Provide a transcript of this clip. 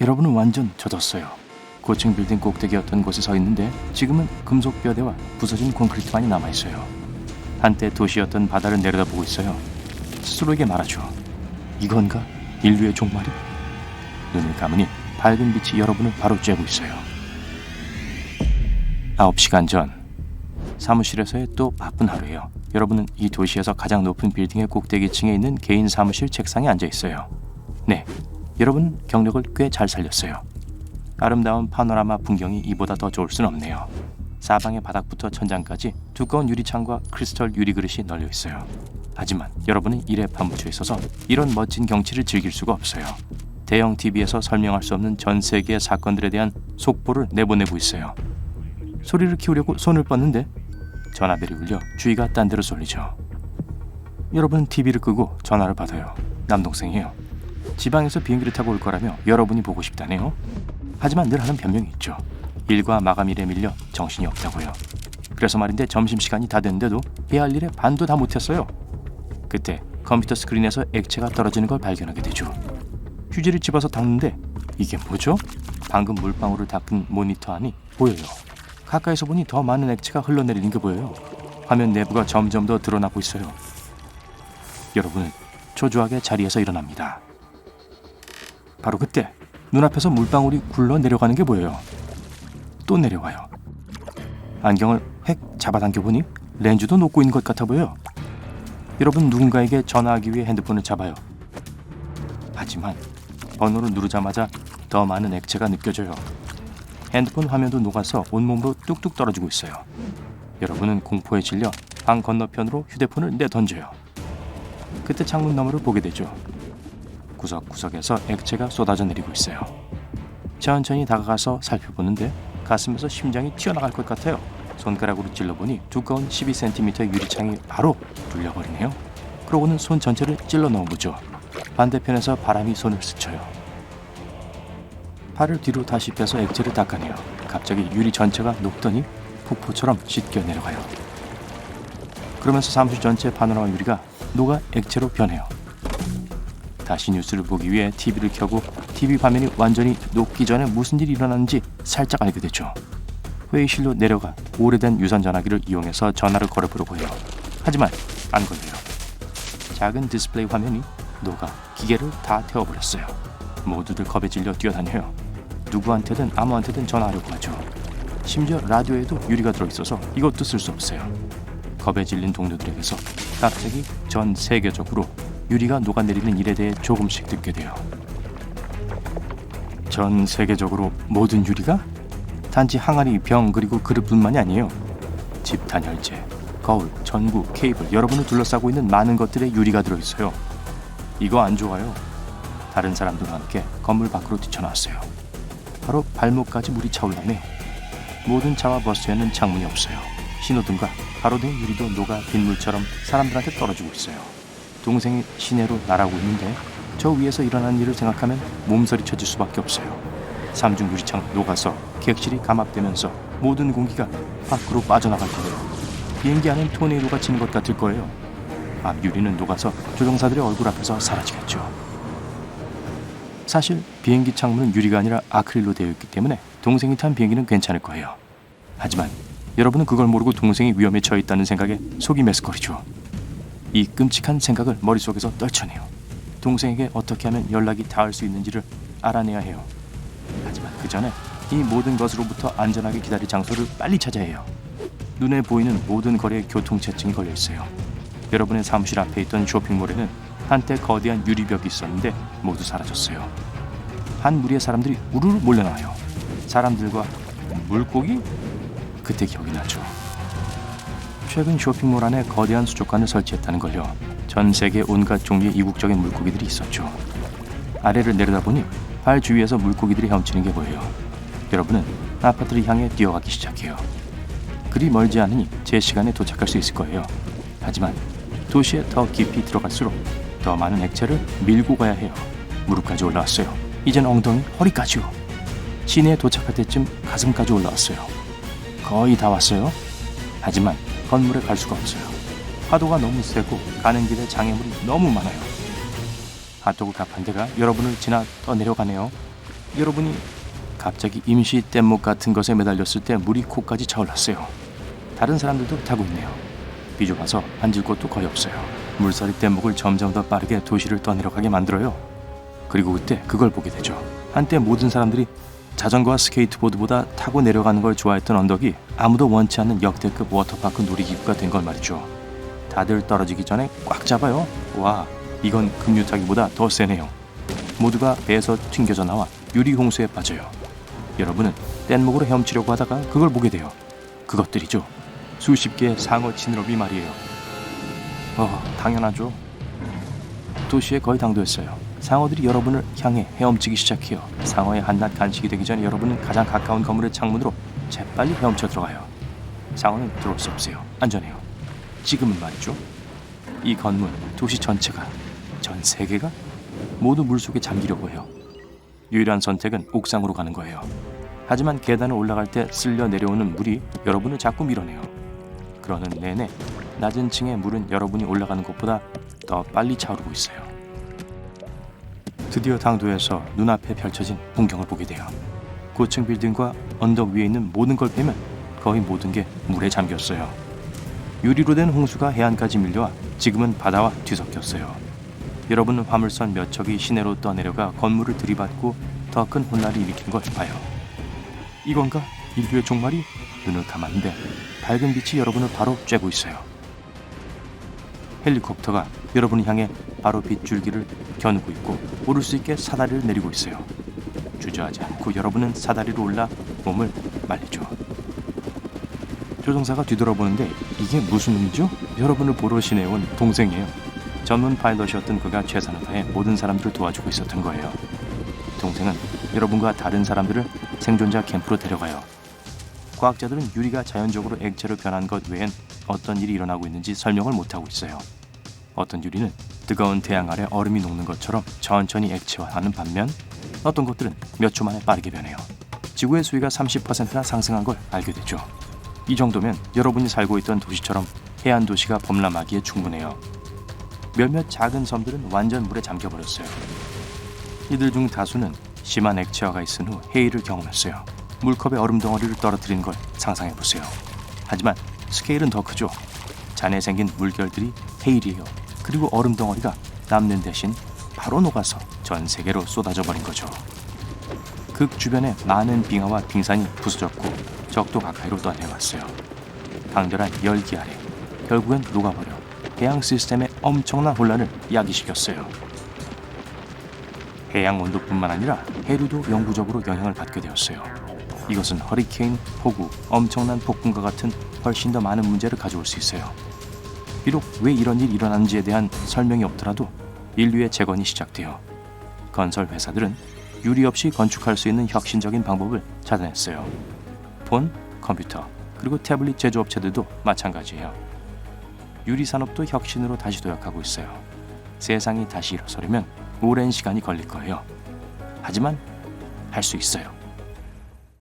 여러분은 완전 젖었어요. 고층 빌딩 꼭대기였던 곳에 서 있는데 지금은 금속 뼈대와 부서진 콘크리트만이 남아있어요. 한때 도시였던 바다를 내려다보고 있어요. 스스로에게 말하죠. 이건가? 인류의 종말이? 눈을 감으니 밝은 빛이 여러분을 바로 쬐고 있어요. 9시간 전 사무실에서의 또 바쁜 하루예요. 여러분은 이 도시에서 가장 높은 빌딩의 꼭대기층에 있는 개인 사무실 책상에 앉아 있어요. 네, 여러분 경력을 꽤 잘 살렸어요. 아름다운 파노라마 풍경이 이보다 더 좋을 순 없네요. 사방의 바닥부터 천장까지 두꺼운 유리창과 크리스털 유리 그릇이 널려 있어요. 하지만 여러분은 일에 파묻혀 있어서 이런 멋진 경치를 즐길 수가 없어요. 대형 TV에서 설명할 수 없는 전 세계의 사건들에 대한 속보를 내보내고 있어요. 소리를 키우려고 손을 뻗는데 전화벨이 울려 주의가 딴 데로 쏠리죠. 여러분은 TV를 끄고 전화를 받아요. 남동생이에요. 지방에서 비행기를 타고 올 거라며 여러분이 보고 싶다네요. 하지만 늘 하는 변명이 있죠. 일과 마감일에 밀려 정신이 없다고요. 그래서 말인데 점심시간이 다 됐는데도 해야 할 일에 반도 다 못했어요. 그때 컴퓨터 스크린에서 액체가 떨어지는 걸 발견하게 되죠. 휴지를 집어서 닦는데 이게 뭐죠? 방금 물방울을 닦은 모니터 안이 보여요. 가까이서 보니 더 많은 액체가 흘러내리는 게 보여요. 화면 내부가 점점 더 드러나고 있어요. 여러분은 초조하게 자리에서 일어납니다. 바로 그때 눈앞에서 물방울이 굴러 내려가는 게 보여요. 또 내려와요. 안경을 획 잡아당겨보니 렌즈도 녹고 있는 것 같아 보여요. 여러분 누군가에게 전화하기 위해 핸드폰을 잡아요. 하지만 번호를 누르자마자 더 많은 액체가 느껴져요. 핸드폰 화면도 녹아서 온몸으로 뚝뚝 떨어지고 있어요. 여러분은 공포에 질려 방 건너편으로 휴대폰을 내던져요. 그때 창문 너머를 보게 되죠. 구석구석에서 액체가 쏟아져 내리고 있어요. 천천히 다가가서 살펴보는데 가슴에서 심장이 튀어나갈 것 같아요. 손가락으로 찔러보니 두꺼운 12cm의 유리창이 바로 뚫려버리네요. 그러고는 손 전체를 찔러 넣어보죠. 반대편에서 바람이 손을 스쳐요. 팔을 뒤로 다시 빼서 액체를 닦아내요. 갑자기 유리 전체가 녹더니 폭포처럼 씻겨 내려가요. 그러면서 사무실 전체 파노라마 유리가 녹아 액체로 변해요. 다시 뉴스를 보기 위해 TV를 켜고 TV 화면이 완전히 녹기 전에 무슨 일이 일어났는지 살짝 알게 되죠. 회의실로 내려가 오래된 유선 전화기를 이용해서 전화를 걸어보려고 해요. 하지만 안 걸려요. 작은 디스플레이 화면이 녹아 기계를 다 태워버렸어요. 모두들 겁에 질려 뛰어다녀요. 누구한테든 아무한테든 전화하려고 하죠. 심지어 라디오에도 유리가 들어있어서 이것도 쓸 수 없어요. 겁에 질린 동료들에게서 갑자기 전 세계적으로 유리가 녹아내리는 일에 대해 조금씩 듣게 돼요. 전 세계적으로 모든 유리가? 단지 항아리, 병 그리고 그릇뿐만이 아니에요. 집 단열재, 거울, 전구, 케이블, 여러분을 둘러싸고 있는 많은 것들에 유리가 들어있어요. 이거 안 좋아요. 다른 사람들과 함께 건물 밖으로 뛰쳐나왔어요. 바로 발목까지 물이 차올라네. 모든 차와 버스에는 창문이 없어요. 신호등과 가로등 유리도 녹아 빗물처럼 사람들한테 떨어지고 있어요. 동생이 시내로 날아오고 있는데 저 위에서 일어난 일을 생각하면 몸서리 쳐질 수밖에 없어요. 삼중 유리창 녹아서 객실이 감압되면서 모든 공기가 밖으로 빠져나갈 거예요. 비행기 안엔 토네이도가 치는 것 같을 거예요. 앞 유리는 녹아서 조종사들의 얼굴 앞에서 사라지겠죠. 사실 비행기 창문은 유리가 아니라 아크릴로 되어 있기 때문에 동생이 탄 비행기는 괜찮을 거예요. 하지만 여러분은 그걸 모르고 동생이 위험에 처해 있다는 생각에 속이 메스꺼리죠. 이 끔찍한 생각을 머릿속에서 떨쳐내요. 동생에게 어떻게 하면 연락이 닿을 수 있는지를 알아내야 해요. 하지만 그 전에 이 모든 것으로부터 안전하게 기다릴 장소를 빨리 찾아야 해요. 눈에 보이는 모든 거리에 교통체증이 걸려 있어요. 여러분의 사무실 앞에 있던 쇼핑몰에는 한때 거대한 유리벽이 있었는데 모두 사라졌어요. 한 무리의 사람들이 우르르 몰려나와요. 사람들과 물고기? 그때 기억이 나죠. 최근 쇼핑몰 안에 거대한 수족관을 설치했다는 걸요. 전 세계 온갖 종류의 이국적인 물고기들이 있었죠. 아래를 내려다보니 발 주위에서 물고기들이 헤엄치는 게 보여요. 여러분은 아파트를 향해 뛰어가기 시작해요. 그리 멀지 않으니 제 시간에 도착할 수 있을 거예요. 하지만 도시에 더 깊이 들어갈수록 더 많은 액체를 밀고 가야 해요. 무릎까지 올라왔어요. 이젠 엉덩이, 허리까지요. 시내에 도착할 때쯤 가슴까지 올라왔어요. 거의 다 왔어요. 하지만 건물에 갈 수가 없어요. 파도가 너무 세고 가는 길에 장애물이 너무 많아요. 핫도그 값 한 대가 여러분을 지나 떠내려가네요. 여러분이 갑자기 임시 뗏목 같은 것에 매달렸을 때 물이 코까지 차올랐어요. 다른 사람들도 타고 있네요. 비좁아서 앉을 곳도 거의 없어요. 물살이 뗏목을 점점 더 빠르게 도시를 떠내려가게 만들어요. 그리고 그때 그걸 보게 되죠. 한때 모든 사람들이 자전거와 스케이트보드보다 타고 내려가는 걸 좋아했던 언덕이 아무도 원치 않는 역대급 워터파크 놀이기구가 된 걸 말이죠. 다들 떨어지기 전에 꽉 잡아요. 와, 이건 급류타기보다 더 세네요. 모두가 배에서 튕겨져 나와 유리 홍수에 빠져요. 여러분은 뗏목으로 헤엄치려고 하다가 그걸 보게 돼요. 그것들이죠. 수십 개의 상어 지느러미 말이에요. 당연하죠. 도시에 거의 당도했어요. 상어들이 여러분을 향해 헤엄치기 시작해요. 상어의 한낱 간식이 되기 전에 여러분은 가장 가까운 건물의 창문으로 재빨리 헤엄쳐 들어가요. 상어는 들어올 수 없어요. 안전해요. 지금은 말이죠. 이 건물, 도시 전체가, 전 세계가 모두 물속에 잠기려고 해요. 유일한 선택은 옥상으로 가는 거예요. 하지만 계단을 올라갈 때 쓸려 내려오는 물이 여러분을 자꾸 밀어내요. 그러는 내내 낮은 층의 물은 여러분이 올라가는 곳보다 더 빨리 차오르고 있어요. 드디어 당도에서 눈앞에 펼쳐진 풍경을 보게 돼요. 고층 빌딩과 언덕 위에 있는 모든 걸 빼면 거의 모든 게 물에 잠겼어요. 유리로 된 홍수가 해안까지 밀려와 지금은 바다와 뒤섞였어요. 여러분은 화물선 몇 척이 시내로 떠내려가 건물을 들이받고 더 큰 혼란을 일으킨 걸 봐요. 이건가? 인류의 종말이? 눈을 감았는데 밝은 빛이 여러분을 바로 쬐고 있어요. 헬리콥터가 여러분을 향해 바로 빗줄기를 겨누고 있고 오를 수 있게 사다리를 내리고 있어요. 주저하지 않고 여러분은 사다리로 올라 몸을 말리죠. 조종사가 뒤돌아보는데 이게 무슨 일이죠? 여러분을 보러 시내에 온 동생이에요. 전문 파일럿이었던 그가 최선을 다해 모든 사람들을 도와주고 있었던 거예요. 동생은 여러분과 다른 사람들을 생존자 캠프로 데려가요. 과학자들은 유리가 자연적으로 액체로 변한 것 외엔 어떤 일이 일어나고 있는지 설명을 못하고 있어요. 어떤 유리는 뜨거운 태양 아래 얼음이 녹는 것처럼 천천히 액체화하는 반면 어떤 것들은 몇 초 만에 빠르게 변해요. 지구의 수위가 30%나 상승한 걸 알게 되죠. 이 정도면 여러분이 살고 있던 도시처럼 해안 도시가 범람하기에 충분해요. 몇몇 작은 섬들은 완전 물에 잠겨버렸어요. 이들 중 다수는 심한 액체화가 있은 후 해일을 경험했어요. 물컵에 얼음 덩어리를 떨어뜨리는 걸 상상해보세요. 하지만 스케일은 더 크죠. 잔에 생긴 물결들이 해일이에요. 그리고 얼음 덩어리가 남는 대신 바로 녹아서 전 세계로 쏟아져 버린 거죠. 극 주변에 많은 빙하와 빙산이 부서졌고 적도 가까이로 떠내려왔어요. 강렬한 열기 아래 결국엔 녹아버려 해양 시스템에 엄청난 혼란을 야기시켰어요. 해양 온도뿐만 아니라 해류도 영구적으로 영향을 받게 되었어요. 이것은 허리케인, 폭우, 엄청난 폭풍과 같은 훨씬 더 많은 문제를 가져올 수 있어요. 비록 왜 이런 일이 일어나는지에 대한 설명이 없더라도 인류의 재건이 시작되어 건설 회사들은 유리 없이 건축할 수 있는 혁신적인 방법을 찾아냈어요. 폰, 컴퓨터, 그리고 태블릿 제조업체들도 마찬가지예요. 유리 산업도 혁신으로 다시 도약하고 있어요. 세상이 다시 일어서려면 오랜 시간이 걸릴 거예요. 하지만 할 수 있어요.